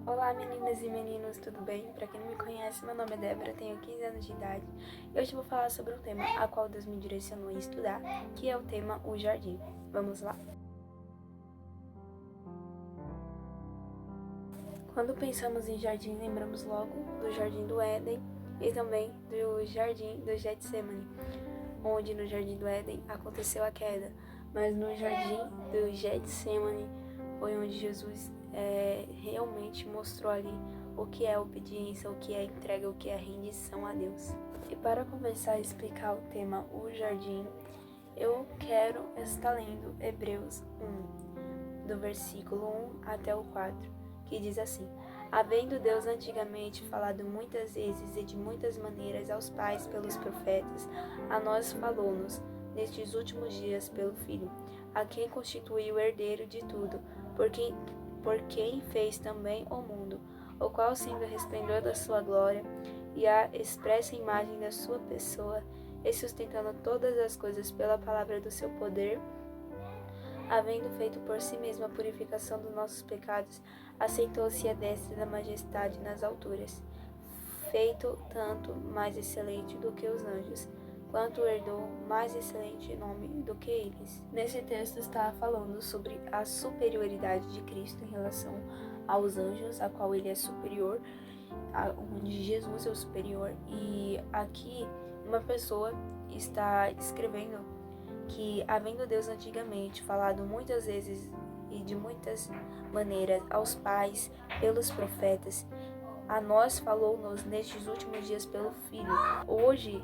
Olá meninas e meninos, tudo bem? Para quem não me conhece, meu nome é Débora, tenho 15 anos de idade e hoje vou falar sobre um tema a qual Deus me direcionou a estudar, que é o tema O Jardim. Vamos lá? Quando pensamos em jardim, lembramos logo do Jardim do Éden e também do Jardim do Getsemane, onde no Jardim do Éden aconteceu a queda, mas no Jardim do Getsemane foi onde Jesus realmente mostrou ali o que é obediência, o que é entrega, o que é rendição a Deus. E para começar a explicar o tema O Jardim, eu quero estar lendo Hebreus 1, do versículo 1 até o 4, que diz assim: Havendo Deus antigamente falado muitas vezes e de muitas maneiras aos pais pelos profetas, a nós falou-nos nestes últimos dias pelo Filho, a quem constituiu o herdeiro de tudo, por quem fez também o mundo, o qual, sendo o resplendor da sua glória e a expressa imagem da sua pessoa, e sustentando todas as coisas pela palavra do seu poder, havendo feito por si mesmo a purificação dos nossos pecados, assentou-se à destra da majestade nas alturas, feito tanto mais excelente do que os anjos, quanto herdou mais excelente nome do que eles. Nesse texto está falando sobre a superioridade de Cristo em relação aos anjos, a qual ele é superior, onde Jesus é o superior. E aqui uma pessoa está escrevendo que, havendo Deus antigamente falado muitas vezes e de muitas maneiras aos pais pelos profetas, a nós falou-nos nestes últimos dias pelo Filho. Hoje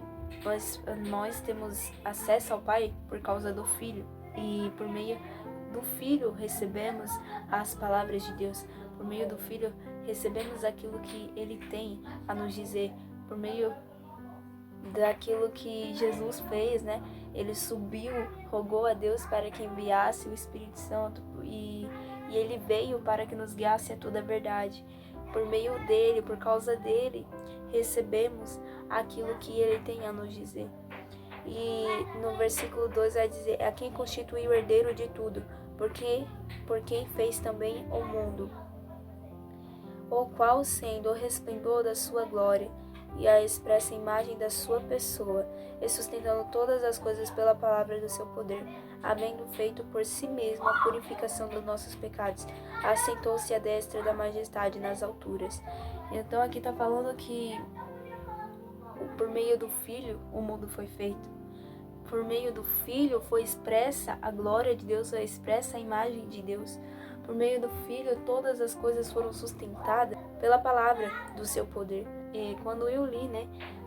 nós temos acesso ao Pai por causa do Filho, e por meio do Filho recebemos as palavras de Deus. Por meio do Filho recebemos aquilo que Ele tem a nos dizer. Por meio daquilo que Jesus fez, né? Ele subiu, rogou a Deus para que enviasse o Espírito Santo e Ele veio para que nos guiasse a toda a verdade. Por meio dele, por causa dele, recebemos aquilo que ele tem a nos dizer. E no versículo 2 vai dizer: a quem constituiu o herdeiro de tudo, por quem fez também o mundo, o qual, sendo o resplendor da sua glória e a expressa imagem da sua pessoa, e sustentando todas as coisas pela palavra do seu poder, havendo feito por si mesmo a purificação dos nossos pecados, assentou-se à destra da majestade nas alturas. Então aqui está falando que por meio do Filho o mundo foi feito. Por meio do Filho foi expressa a glória de Deus, foi expressa a imagem de Deus. Por meio do Filho todas as coisas foram sustentadas pela palavra do seu poder. E quando eu li,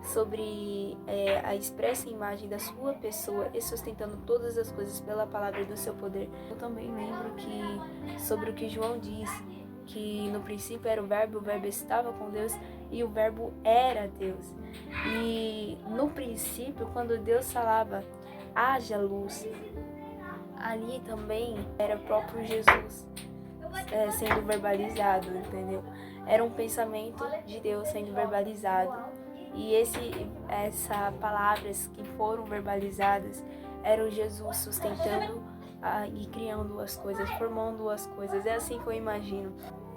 sobre a expressa imagem da sua pessoa e sustentando todas as coisas pela palavra do seu poder, eu também lembro que sobre o que João diz, que no princípio era o verbo estava com Deus e o verbo era Deus. E no princípio, quando Deus falava, haja luz, ali também era o próprio Jesus sendo verbalizado, entendeu? Era um pensamento de Deus sendo verbalizado. E essas palavras que foram verbalizadas eram Jesus sustentando e criando as coisas, formando as coisas. É assim que eu imagino.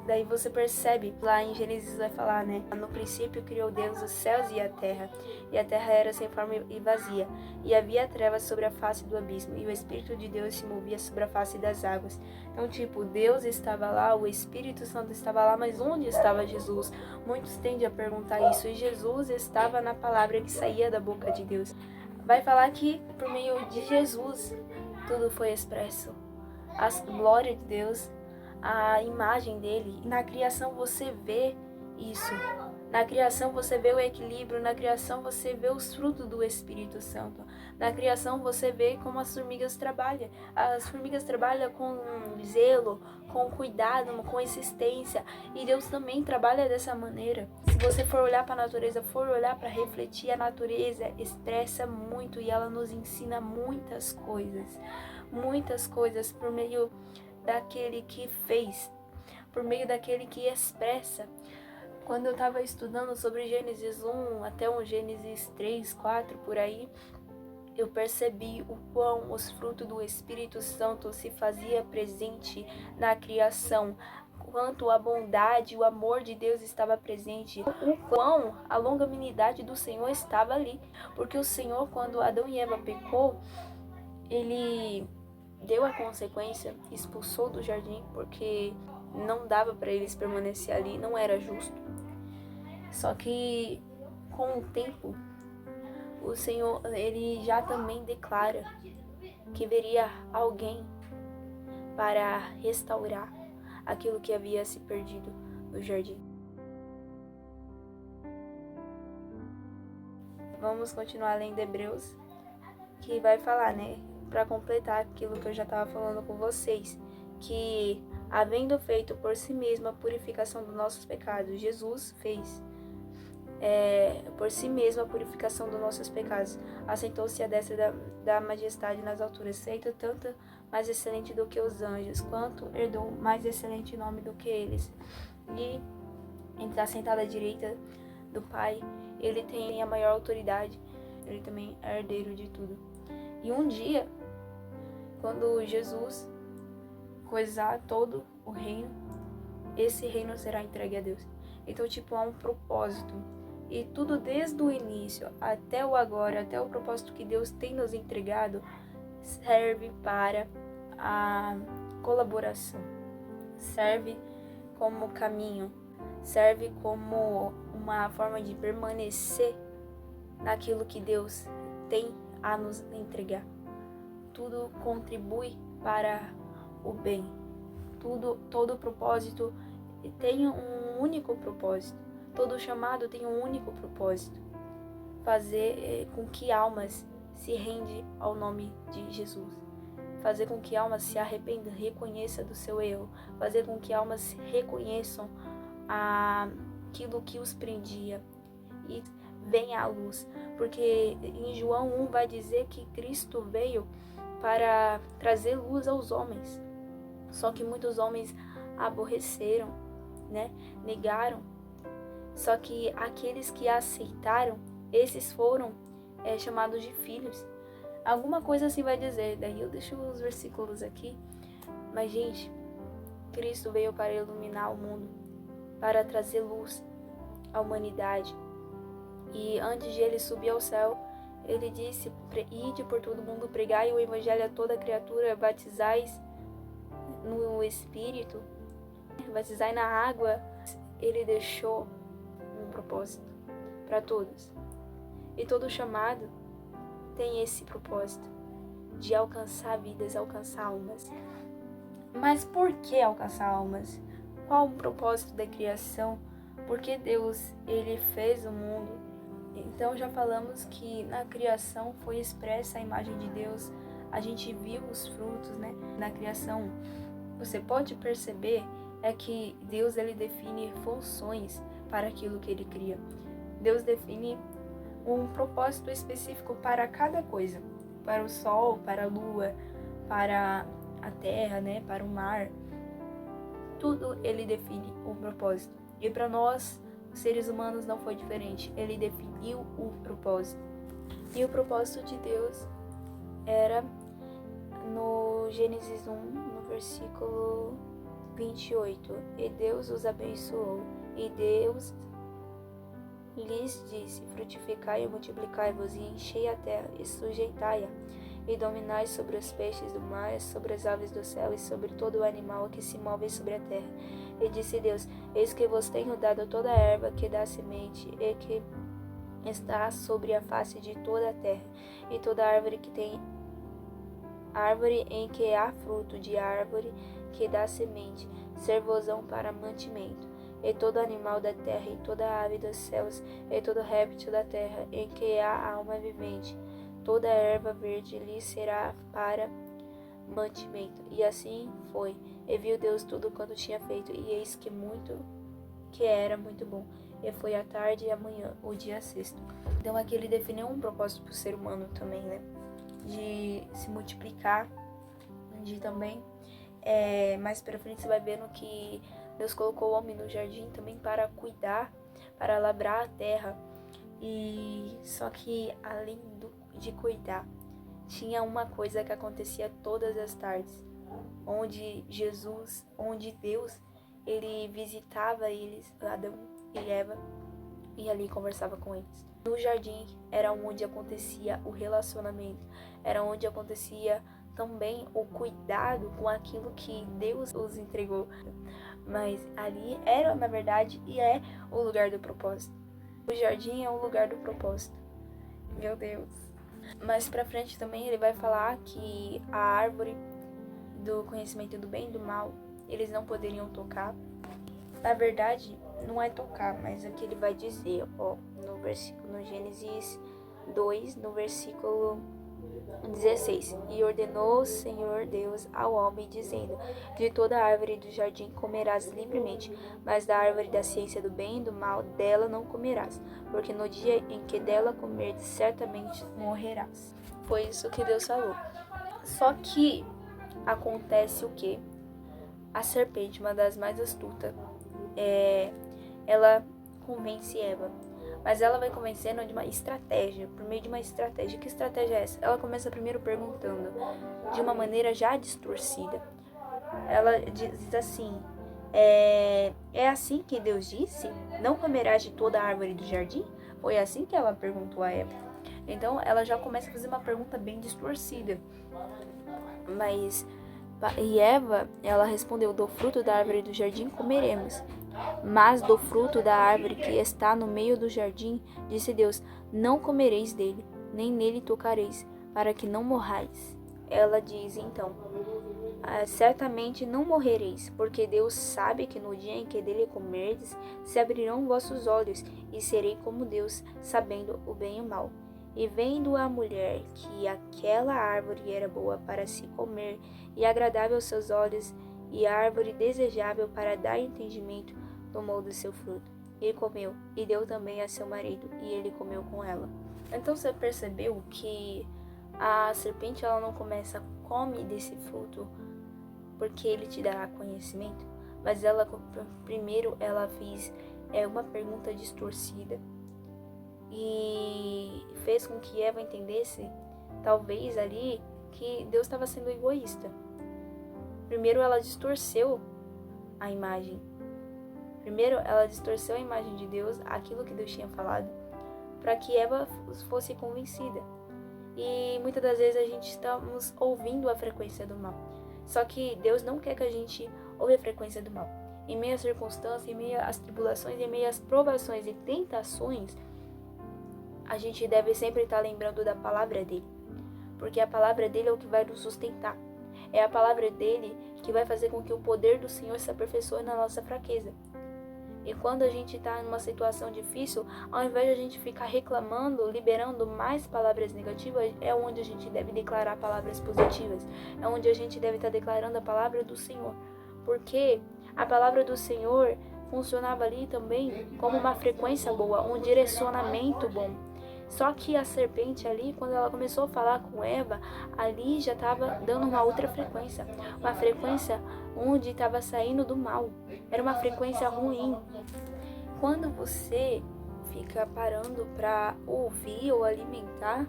Daí você percebe, lá em Gênesis vai falar, no princípio criou Deus os céus e a terra era sem forma e vazia, e havia trevas sobre a face do abismo, e o Espírito de Deus se movia sobre a face das águas. Então, Deus estava lá, o Espírito Santo estava lá, mas onde estava Jesus? Muitos tendem a perguntar isso, e Jesus estava na palavra que saía da boca de Deus. Vai falar que por meio de Jesus tudo foi expresso. A glória de Deus, a imagem dele. Na criação você vê isso. Na criação você vê o equilíbrio, na criação você vê os frutos do Espírito Santo. Na criação você vê como as formigas trabalham. As formigas trabalham com zelo, com cuidado, com insistência. E Deus também trabalha dessa maneira. Se você for olhar para a natureza, for olhar para refletir, a natureza expressa muito e ela nos ensina muitas coisas. Muitas coisas por meio daquele que fez, por meio daquele que expressa. Quando eu estava estudando sobre Gênesis 1 até um Gênesis 3, 4, por aí, eu percebi o quão os frutos do Espírito Santo se fazia presente na criação, quanto a bondade, o amor de Deus estava presente, o quão a longanimidade do Senhor estava ali. Porque o Senhor, quando Adão e Eva pecou, ele deu a consequência, expulsou do jardim, porque não dava para eles permanecer ali, não era justo. Só que com o tempo, o Senhor, ele já também declara que viria alguém para restaurar aquilo que havia se perdido no jardim. Vamos continuar lendo Hebreus, que vai falar, né, para completar aquilo que eu já estava falando com vocês, que havendo feito por si mesmo a purificação dos nossos pecados, Jesus fez por si mesmo a purificação dos nossos pecados, assentou-se à destra da majestade nas alturas, feito tanto mais excelente do que os anjos, quanto herdou mais excelente nome do que eles. E está sentado à direita do Pai, ele tem a maior autoridade, ele também é herdeiro de tudo. E um dia, quando Jesus coisar todo o reino, esse reino será entregue a Deus. Então, há um propósito. E tudo desde o início até o agora, até o propósito que Deus tem nos entregado, serve para a colaboração. Serve como caminho. Serve como uma forma de permanecer naquilo que Deus tem a nos entregar. Tudo contribui para o bem. Todo propósito tem um único propósito. Todo chamado tem um único propósito: fazer com que almas se rendam ao nome de Jesus. Fazer com que almas se arrependam, reconheçam do seu erro. Fazer com que almas reconheçam aquilo que os prendia e venha à luz. Porque em João 1 vai dizer que Cristo veio para trazer luz aos homens. Só que muitos homens aborreceram, né? Negaram. Só que aqueles que aceitaram, esses foram chamados de filhos. Alguma coisa assim vai dizer. Daí eu deixo os versículos aqui. Mas, gente, Cristo veio para iluminar o mundo, para trazer luz à humanidade. E antes de ele subir ao céu, ele disse: ide por todo mundo, pregai o evangelho a toda criatura, batizais no Espírito, batizai na água. Ele deixou um propósito para todos. E todo chamado tem esse propósito de alcançar vidas, alcançar almas. Mas por que alcançar almas? Qual o propósito da criação? Porque Deus, ele fez o mundo. Então já falamos que na criação foi expressa a imagem de Deus. A gente viu os frutos, né? Na criação, você pode perceber que Deus, ele define funções para aquilo que ele cria. Deus define um propósito específico para cada coisa. Para o sol, para a lua, para a terra, né? Para o mar. Tudo ele define um propósito. E para nós, seres humanos, não foi diferente. Ele definiu o propósito. E o propósito de Deus era no Gênesis 1, no versículo 28. E Deus os abençoou. E Deus lhes disse: frutificai e multiplicai-vos, e enchei a terra, e sujeitai-a, e dominai sobre os peixes do mar, sobre as aves do céu, e sobre todo o animal que se move sobre a terra. E disse Deus: eis que vos tenho dado toda a erva que dá semente, e que está sobre a face de toda a terra, e toda árvore em que há fruto de árvore que dá semente, ser-vos-ão para mantimento. E todo animal da terra, e toda ave dos céus, e todo réptil da terra, em que há alma vivente, toda erva verde lhe será para mantimento. E assim foi. E viu Deus tudo quanto tinha feito, e eis que era muito bom. E foi a tarde e a manhã, o dia sexto. Então aqui ele definiu um propósito para o ser humano também, né? De se multiplicar, de também. Mais pra frente você vai vendo que Deus colocou o homem no jardim também para cuidar, para labrar a terra. E só que além de cuidar, tinha uma coisa que acontecia todas as tardes, onde Deus, ele visitava eles, Adão e Eva, e ali conversava com eles. No jardim era onde acontecia o relacionamento, era onde acontecia também o cuidado com aquilo que Deus os entregou. Mas ali era, na verdade, e é o lugar do propósito. O jardim é o lugar do propósito. Meu Deus. Mais pra frente também ele vai falar que a árvore do conhecimento do bem e do mal, eles não poderiam tocar. Na verdade, não é tocar, mas é o que ele vai dizer, no Gênesis 2, no versículo 16. E ordenou o Senhor Deus ao homem, dizendo: de toda árvore do jardim comerás livremente, mas da árvore da ciência do bem e do mal, dela não comerás, porque no dia em que dela comerdes, certamente morrerás. Foi isso que Deus falou. Só que acontece o quê? A serpente, uma das mais astutas, ela convence Eva. Mas ela vai convencendo de uma estratégia, por meio de uma estratégia. Que estratégia é essa? Ela começa primeiro perguntando, de uma maneira já distorcida. Ela diz assim, é assim que Deus disse? Não comerás de toda a árvore do jardim? Foi assim que ela perguntou a Eva. Então ela já começa a fazer uma pergunta bem distorcida. E Eva, ela respondeu: do fruto da árvore do jardim comeremos. Mas do fruto da árvore que está no meio do jardim, disse Deus: não comereis dele, nem nele tocareis, para que não morrais. Ela diz então: certamente não morrereis, porque Deus sabe que no dia em que dele comerdes, se abrirão vossos olhos, e serei como Deus, sabendo o bem e o mal. E vendo a mulher que aquela árvore era boa para se comer, e agradável aos seus olhos, e árvore desejável para dar entendimento, tomou do seu fruto, e comeu, e deu também a seu marido, e ele comeu com ela. Então você percebeu que a serpente ela não começa, come desse fruto, porque ele te dará conhecimento, mas ela primeiro ela fez uma pergunta distorcida, e fez com que Eva entendesse, talvez ali, que Deus estava sendo egoísta. Primeiro ela distorceu a imagem. Primeiro ela distorceu a imagem de Deus, aquilo que Deus tinha falado, para que Eva fosse convencida. E muitas das vezes a gente estamos ouvindo a frequência do mal. Só que Deus não quer que a gente ouve a frequência do mal. Em meio às circunstâncias, em meio às tribulações, em meio às provações e tentações, a gente deve sempre estar lembrando da palavra dele. Porque a palavra dele é o que vai nos sustentar. É a palavra dele que vai fazer com que o poder do Senhor se aperfeiçoe na nossa fraqueza. E quando a gente está numa situação difícil, ao invés de a gente ficar reclamando, liberando mais palavras negativas, é onde a gente deve declarar palavras positivas. É onde a gente deve estar declarando a palavra do Senhor. Porque a palavra do Senhor funcionava ali também como uma frequência boa, um direcionamento bom. Só que a serpente ali, quando ela começou a falar com Eva, ali já estava dando uma outra frequência. Uma frequência onde estava saindo do mal. Era uma frequência ruim. Quando você fica parando para ouvir ou alimentar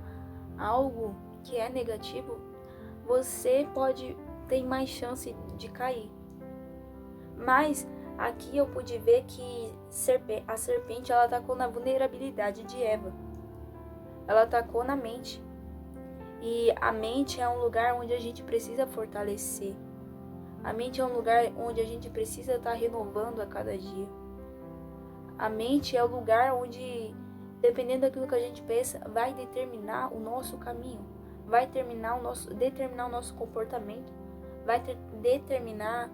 algo que é negativo, você pode ter mais chance de cair. Mas aqui eu pude ver que a serpente ela atacou na vulnerabilidade de Eva. Ela atacou na mente. E a mente é um lugar onde a gente precisa fortalecer. A mente é um lugar onde a gente precisa estar renovando a cada dia. A mente é o lugar onde, dependendo daquilo que a gente pensa, vai determinar o nosso caminho. Vai determinar o nosso comportamento. Vai determinar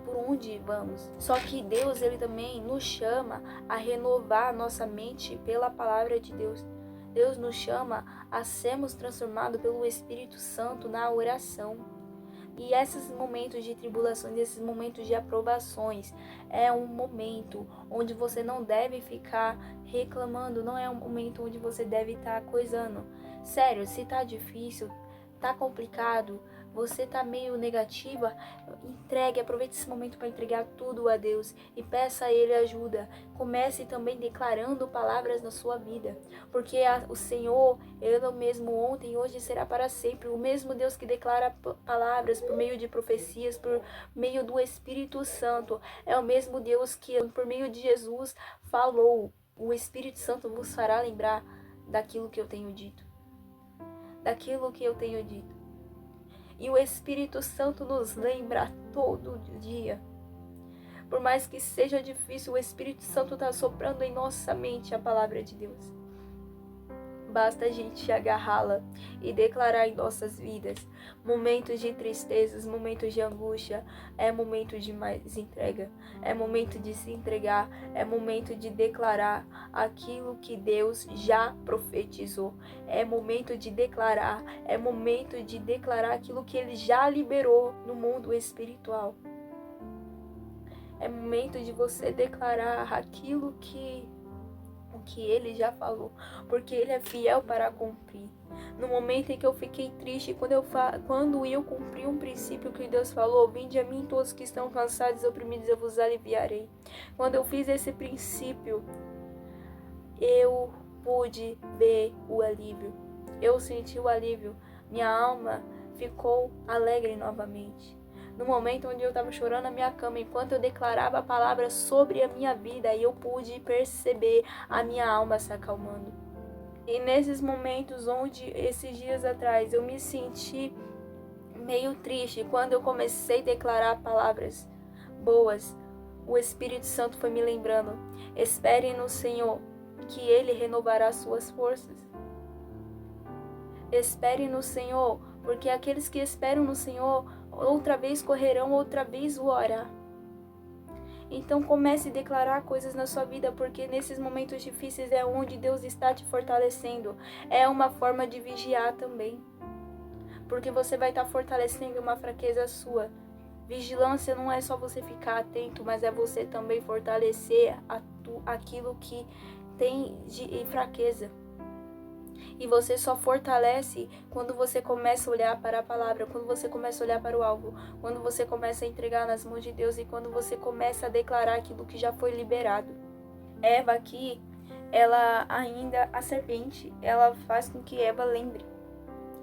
por onde vamos. Só que Deus, ele também nos chama a renovar a nossa mente pela palavra de Deus. Deus nos chama a sermos transformados pelo Espírito Santo na oração. E esses momentos de tribulações, esses momentos de aprovações, é um momento onde você não deve ficar reclamando, não é um momento onde você deve estar coisando. Sério, se tá difícil, tá complicado, você tá meio negativa, aproveite esse momento para entregar tudo a Deus e peça a Ele ajuda. Comece também declarando palavras na sua vida, porque o Senhor, Ele é o mesmo ontem e hoje será para sempre. O mesmo Deus que declara palavras por meio de profecias, por meio do Espírito Santo, é o mesmo Deus que por meio de Jesus falou. O Espírito Santo vos fará lembrar daquilo que eu tenho dito. Daquilo que eu tenho dito. E o Espírito Santo nos lembra todo dia. Por mais que seja difícil, o Espírito Santo está soprando em nossa mente a palavra de Deus. Basta a gente agarrá-la e declarar em nossas vidas. Momentos de tristezas, momentos de angústia, é momento de mais entrega. É momento de se entregar, é momento de declarar aquilo que Deus já profetizou. É momento de declarar aquilo que Ele já liberou no mundo espiritual. É momento de você declarar aquilo que Ele já falou, porque Ele é fiel para cumprir. No momento em que eu fiquei triste, quando eu cumpri um princípio que Deus falou, vinde a mim todos que estão cansados e oprimidos, eu vos aliviarei. Quando eu fiz esse princípio, eu pude ver o alívio. Eu senti o alívio. Minha alma ficou alegre novamente. No momento onde eu estava chorando na minha cama, enquanto eu declarava a palavra sobre a minha vida, eu pude perceber a minha alma se acalmando. E nesses momentos onde, esses dias atrás, eu me senti meio triste, quando eu comecei a declarar palavras boas, o Espírito Santo foi me lembrando: espere no Senhor, que Ele renovará suas forças. Espere no Senhor, porque aqueles que esperam no Senhor outra vez correrão, outra vez voará. Então comece a declarar coisas na sua vida, porque nesses momentos difíceis é onde Deus está te fortalecendo. É uma forma de vigiar também, porque você vai estar fortalecendo uma fraqueza sua. Vigilância não é só você ficar atento, mas é você também fortalecer aquilo que tem de fraqueza. E você só fortalece quando você começa a olhar para a palavra, quando você começa a olhar para o alvo, quando você começa a entregar nas mãos de Deus e quando você começa a declarar aquilo que já foi liberado. Eva aqui, a serpente, ela faz com que Eva lembre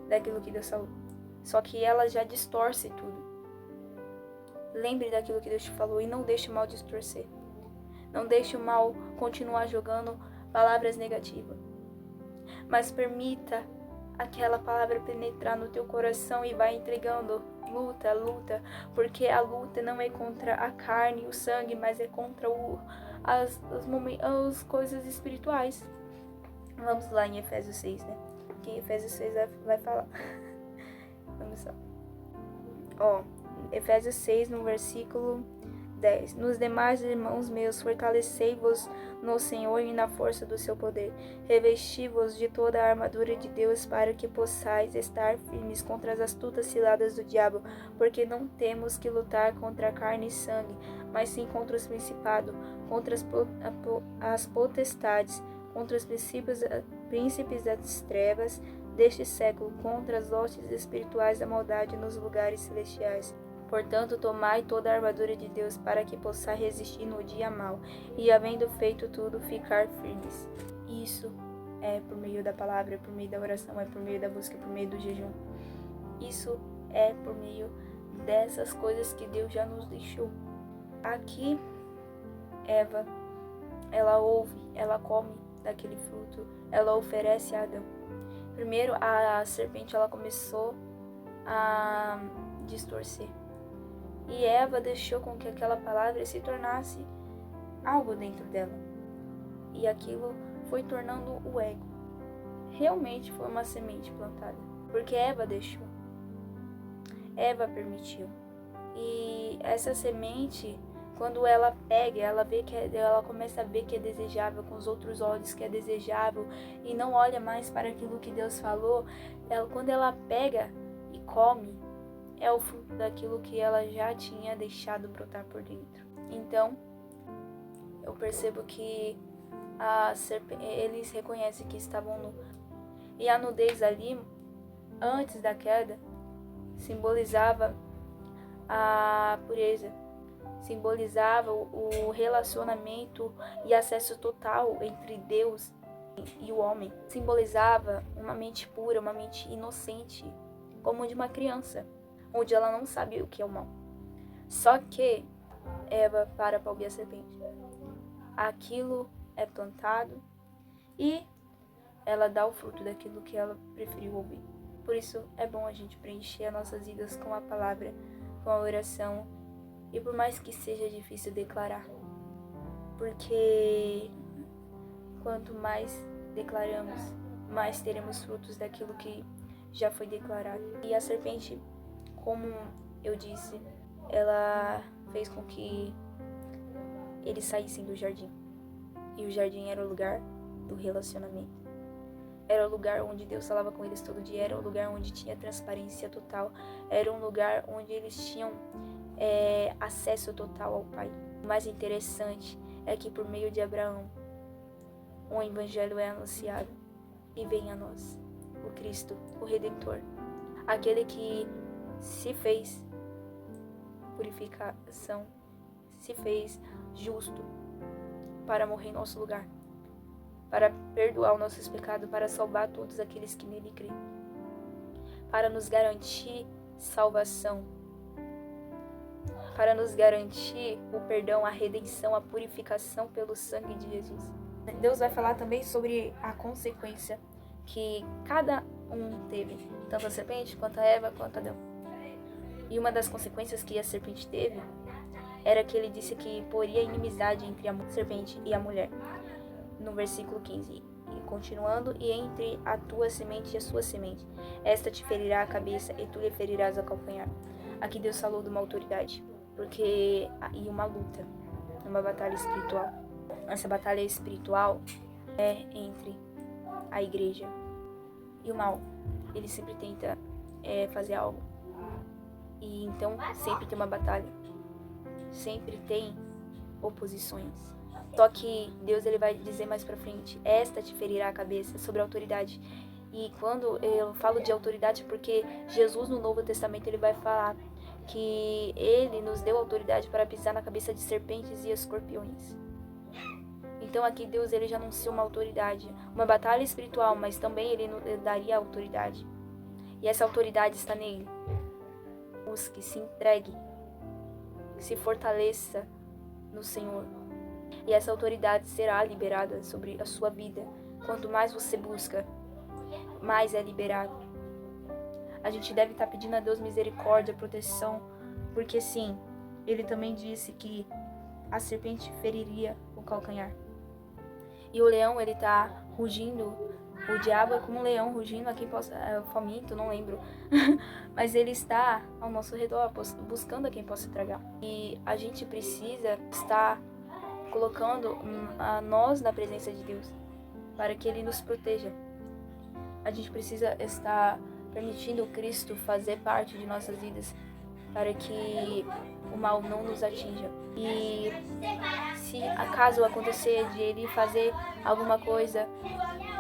daquilo que Deus falou. Só que ela já distorce tudo. Lembre daquilo que Deus te falou e não deixe o mal distorcer. Não deixe o mal continuar jogando palavras negativas. Mas permita aquela palavra penetrar no teu coração e vai entregando. Luta, porque a luta não é contra a carne e o sangue, mas é contra as coisas espirituais. Vamos lá em Efésios 6, né? Que em Efésios 6 vai falar. Vamos lá. Efésios 6, no versículo 10. Nos demais, irmãos meus, fortalecei-vos no Senhor e na força do seu poder. Revesti-vos de toda a armadura de Deus para que possais estar firmes contra as astutas ciladas do diabo, porque não temos que lutar contra a carne e sangue, mas sim contra os principados, contra as potestades, contra os príncipes das trevas deste século, contra as hostes espirituais da maldade nos lugares celestiais. Portanto, tomai toda a armadura de Deus para que possais resistir no dia mau, e havendo feito tudo, ficar firmes. Isso é por meio da palavra, é por meio da oração, é por meio da busca, é por meio do jejum. Isso é por meio dessas coisas que Deus já nos deixou. Aqui, Eva, ela ouve, ela come daquele fruto, ela oferece a Adão. Primeiro, a serpente, ela começou a distorcer. E Eva deixou com que aquela palavra se tornasse algo dentro dela. E aquilo foi tornando o ego. Realmente foi uma semente plantada. Porque Eva deixou. Eva permitiu. E essa semente, quando ela pega, ela começa a ver que é desejável, com os outros olhos que é desejável, e não olha mais para aquilo que Deus falou. Quando ela pega e come, é o fruto daquilo que ela já tinha deixado brotar por dentro. Então, eu percebo que eles reconhecem que estavam nus. E a nudez ali, antes da queda, simbolizava a pureza, simbolizava o relacionamento e acesso total entre Deus e o homem. Simbolizava uma mente pura, uma mente inocente, como de uma criança, onde ela não sabe o que é o mal. Só que Eva para ouvir a serpente. Aquilo é plantado e ela dá o fruto daquilo que ela preferiu ouvir. Por isso é bom a gente preencher as nossas vidas com a palavra, com a oração, e por mais que seja difícil declarar, porque quanto mais declaramos, mais teremos frutos daquilo que já foi declarado. E a serpente, como eu disse, ela fez com que eles saíssem do jardim. E o jardim era o lugar do relacionamento. Era o lugar onde Deus falava com eles todo dia. Era o lugar onde tinha transparência total. Era um lugar onde eles tinham acesso total ao Pai. O mais interessante é que por meio de Abraão, o Evangelho é anunciado e vem a nós, o Cristo, o Redentor, aquele que se fez purificação, se fez justo para morrer em nosso lugar, para perdoar os nossos pecados, para salvar todos aqueles que nele creem, para nos garantir salvação, para nos garantir o perdão, a redenção, a purificação pelo sangue de Jesus. Deus vai falar também sobre a consequência que cada um teve, tanto a serpente, quanto a Eva, quanto Adão. E uma das consequências que a serpente teve era que ele disse que poria inimizade entre a serpente e a mulher, no versículo 15. E continuando, e entre a tua semente e a sua semente, esta te ferirá a cabeça e tu lhe ferirás o calcanhar. Aqui Deus falou de uma autoridade, porque e uma luta, uma batalha espiritual. Essa batalha espiritual é entre a igreja e o mal. Ele sempre tenta fazer algo. E então sempre tem uma batalha. Sempre tem oposições. Só que Deus ele vai dizer mais pra frente, esta te ferirá a cabeça, sobre a autoridade. E quando eu falo de autoridade, porque Jesus no Novo Testamento ele vai falar que ele nos deu autoridade para pisar na cabeça de serpentes e escorpiões. Então aqui Deus ele já anunciou uma autoridade, uma batalha espiritual, mas também ele daria autoridade. E essa autoridade está nele. Busque, se entregue, se fortaleça no Senhor. E essa autoridade será liberada sobre a sua vida. Quanto mais você busca, mais é liberado. A gente deve estar pedindo a Deus misericórdia, proteção, porque sim, ele também disse que a serpente feriria o calcanhar. E o leão, ele tá rugindo, o diabo é como um leão rugindo, a quem possa, faminto, não lembro, mas ele está ao nosso redor, buscando a quem possa tragar. E a gente precisa estar colocando a nós na presença de Deus, para que ele nos proteja. A gente precisa estar permitindo Cristo fazer parte de nossas vidas, para que o mal não nos atinja. E se acaso acontecer de ele fazer alguma coisa,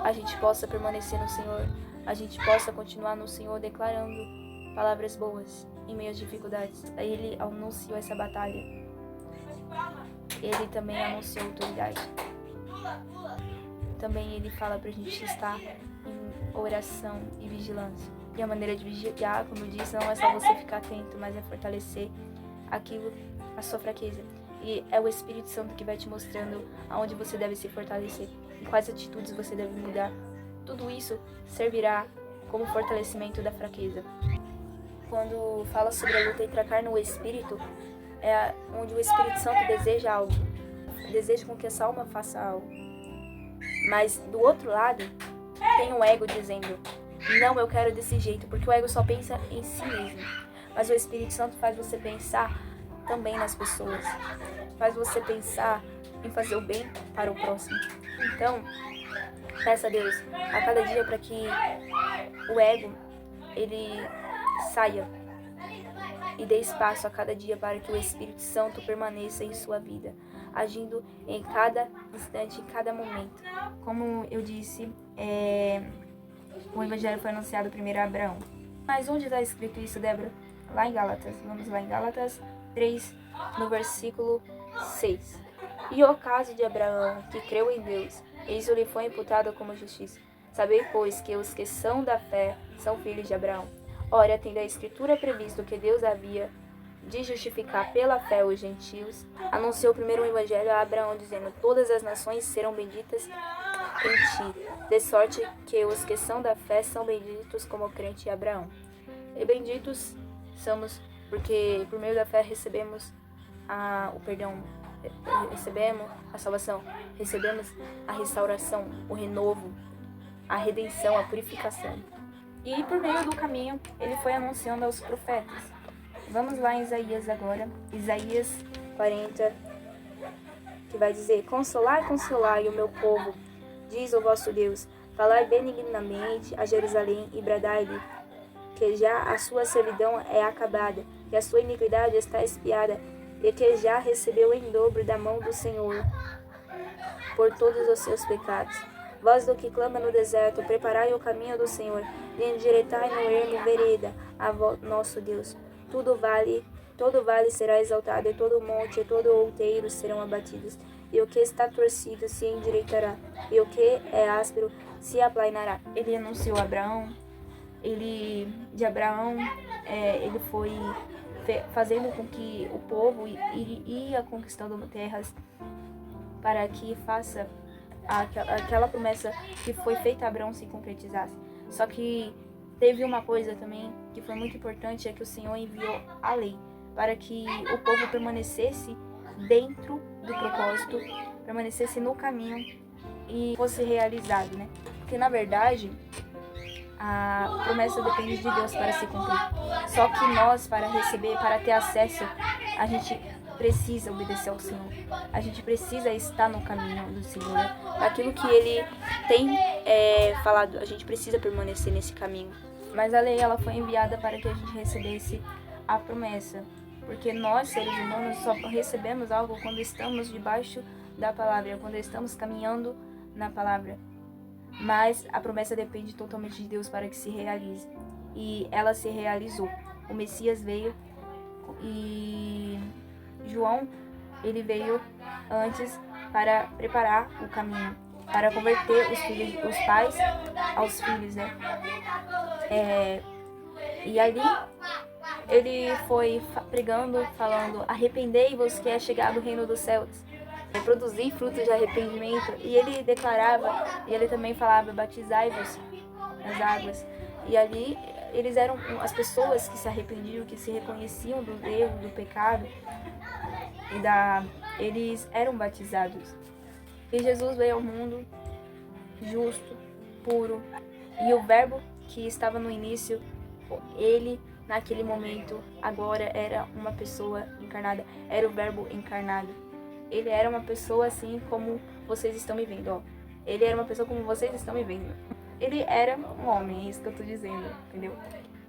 a gente possa permanecer no Senhor, a gente possa continuar no Senhor declarando palavras boas em meio às dificuldades. Ele anunciou essa batalha. Ele também anunciou autoridade. Também ele fala pra gente estar em oração e vigilância. E a maneira de vigiar, como eu disse, não é só você ficar atento, mas é fortalecer aquilo, a sua fraqueza. E é o Espírito Santo que vai te mostrando aonde você deve se fortalecer e quais atitudes você deve mudar. Tudo isso servirá como fortalecimento da fraqueza. Quando fala sobre a luta entre a carne e o Espírito, é onde o Espírito Santo deseja algo, deseja com que essa alma faça algo. Mas do outro lado, tem o ego dizendo, não, eu quero desse jeito, porque o ego só pensa em si mesmo. Mas o Espírito Santo faz você pensar também nas pessoas, faz você pensar em fazer o bem para o próximo. Então, peça a Deus a cada dia para que o ego ele saia e dê espaço a cada dia para que o Espírito Santo permaneça em sua vida, agindo em cada instante, em cada momento. Como eu disse, o Evangelho foi anunciado primeiro a Abraão. Mas onde está escrito isso, Débora? Lá em Gálatas. Vamos lá em Gálatas 3, no versículo 6. E o caso de Abraão, que creu em Deus, isso lhe foi imputado como justiça. Sabei, pois, que os que são da fé são filhos de Abraão. Ora, tendo a Escritura previsto que Deus havia de justificar pela fé os gentios, anunciou primeiro o Evangelho a Abraão, dizendo: todas as nações serão benditas em ti, de sorte que os que são da fé são benditos como crente Abraão. E benditos somos porque por meio da fé recebemos o perdão, recebemos a salvação, recebemos a restauração, o renovo, a redenção, a purificação. E por meio do caminho ele foi anunciando aos profetas. Vamos lá em Isaías agora, Isaías 40, que vai dizer: consolai, consolai o meu povo, diz o vosso Deus, falai benignamente a Jerusalém e bradai-lhe que já a sua servidão é acabada, que a sua iniquidade está expiada, e que já recebeu em dobro da mão do Senhor por todos os seus pecados. Voz do que clama no deserto, preparai o caminho do Senhor, e endireitai no ermo vereda a nosso Deus. Todo vale será exaltado, e todo monte e todo outeiro serão abatidos, e o que está torcido se endireitará, e o que é áspero se aplainará. Ele anunciou a Abraão, ele foi fazendo com que o povo ia conquistando terras para que faça aquela promessa que foi feita a Abraão se concretizasse. Só que teve uma coisa também que foi muito importante, é que o Senhor enviou a lei para que o povo permanecesse dentro do propósito, permanecesse no caminho e fosse realizado, né? Porque na verdade a promessa depende de Deus para se cumprir. Só que nós, para receber, para ter acesso, a gente precisa obedecer ao Senhor. A gente precisa estar no caminho do Senhor. Aquilo que Ele tem falado, a gente precisa permanecer nesse caminho. Mas a lei, ela foi enviada para que a gente recebesse a promessa. Porque nós, seres humanos, só recebemos algo quando estamos debaixo da palavra, quando estamos caminhando na palavra. Mas a promessa depende totalmente de Deus para que se realize. E ela se realizou. O Messias veio e João, ele veio antes para preparar o caminho, para converter os pais aos filhos, né? E ali ele foi pregando, falando: arrependei-vos que é chegado o reino dos céus. Produzir frutos de arrependimento. E ele declarava, e ele também falava: batizai-vos nas águas. E ali eles eram as pessoas que se arrependiam, que se reconheciam do erro, do pecado, eles eram batizados. E Jesus veio ao mundo justo, puro, e o verbo que estava no início, ele naquele momento agora era uma pessoa encarnada, era o verbo encarnado. Ele era uma pessoa assim como vocês estão me vendo, ó. Ele era uma pessoa como vocês estão me vendo. Ele era um homem, é isso que eu tô dizendo, entendeu?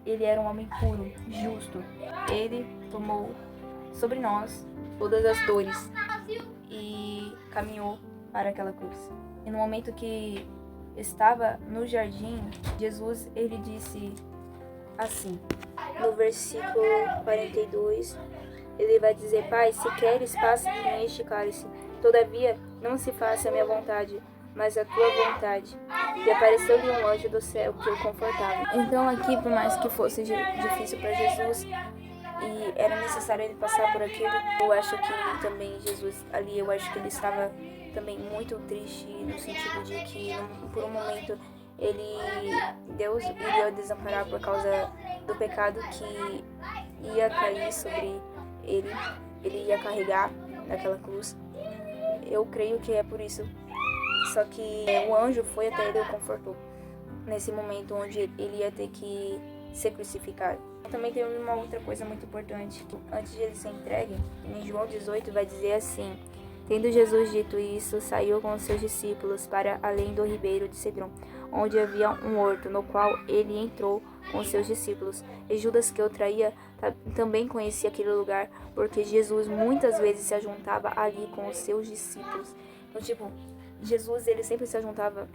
Ele era um homem puro, justo. Ele tomou sobre nós todas as dores e caminhou para aquela cruz. E no momento que estava no jardim, Jesus, ele disse assim, no versículo 42, ele vai dizer: Pai, se queres, passa de mim este cálice. Todavia, não se faça a minha vontade, mas a tua vontade. E apareceu-lhe um anjo do céu que o confortava. Então aqui, por mais que fosse difícil para Jesus e era necessário ele passar por aquilo, eu acho que também Jesus ali, eu acho que ele estava também muito triste, no sentido de que por um momento Deus iria desamparar por causa do pecado que ia cair sobre ele ia carregar naquela cruz. Eu creio que é por isso. Só que o anjo foi até ele e o confortou nesse momento onde ele ia ter que ser crucificado. Também tem uma outra coisa muito importante, que antes de ele ser entregue, em João 18 vai dizer assim: tendo Jesus dito isso, saiu com os seus discípulos para além do ribeiro de Cedron, onde havia um horto, no qual ele entrou com os seus discípulos. E Judas, que o traía, também conhecia aquele lugar, porque Jesus muitas vezes se ajuntava ali com os seus discípulos. Então, Jesus, ele sempre se ajuntava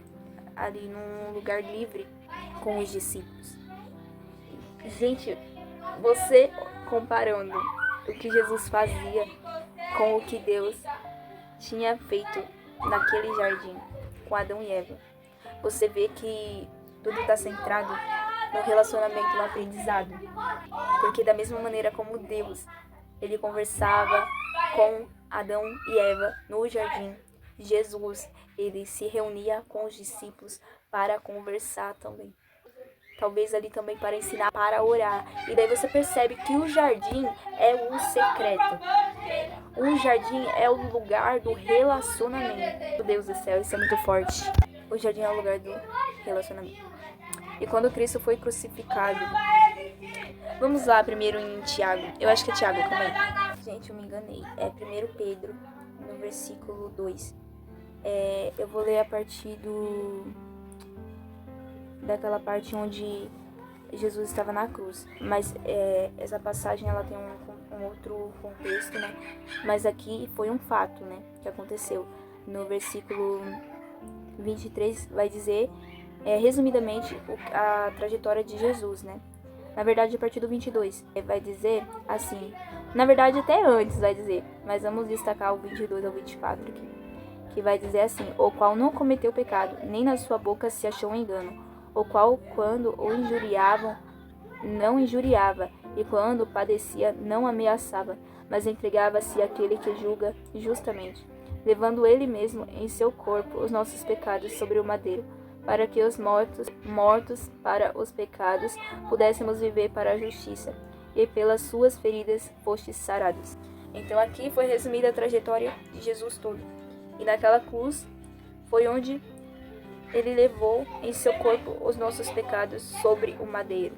ali num lugar livre com os discípulos. Gente, você comparando o que Jesus fazia com o que Deus tinha feito naquele jardim com Adão e Eva, você vê que tudo está centrado no relacionamento, no aprendizado. Porque da mesma maneira como Deus, ele conversava com Adão e Eva no jardim, Jesus, ele se reunia com os discípulos para conversar também. Talvez ali também para ensinar, para orar. E daí você percebe que o jardim é o secreto. O jardim é o lugar do relacionamento. Meu Deus do céu, isso é muito forte. O jardim é o lugar do relacionamento. E quando Cristo foi crucificado... Vamos lá primeiro em Tiago. Eu acho que é Tiago, calma aí. Gente, eu me enganei. É 1 Pedro, no versículo 2. Eu vou ler a partir daquela parte onde Jesus estava na cruz. Mas essa passagem ela tem um outro contexto, né? Mas aqui foi um fato, né? Que aconteceu. No versículo 23 vai dizer, resumidamente, a trajetória de Jesus, né? Na verdade, a partir do 22, vai dizer assim... Na verdade, até antes vai dizer, mas vamos destacar o 22 ao 24 aqui. Que vai dizer assim, o qual não cometeu pecado, nem na sua boca se achou engano, o qual, quando o injuriavam, não injuriava, e quando padecia, não ameaçava, mas entregava-se àquele que julga justamente, levando ele mesmo em seu corpo os nossos pecados sobre o madeiro, para que os mortos para os pecados, pudéssemos viver para a justiça, e pelas suas feridas fostes sarados. Então aqui foi resumida a trajetória de Jesus toda. E naquela cruz foi onde ele levou em seu corpo os nossos pecados sobre o madeiro.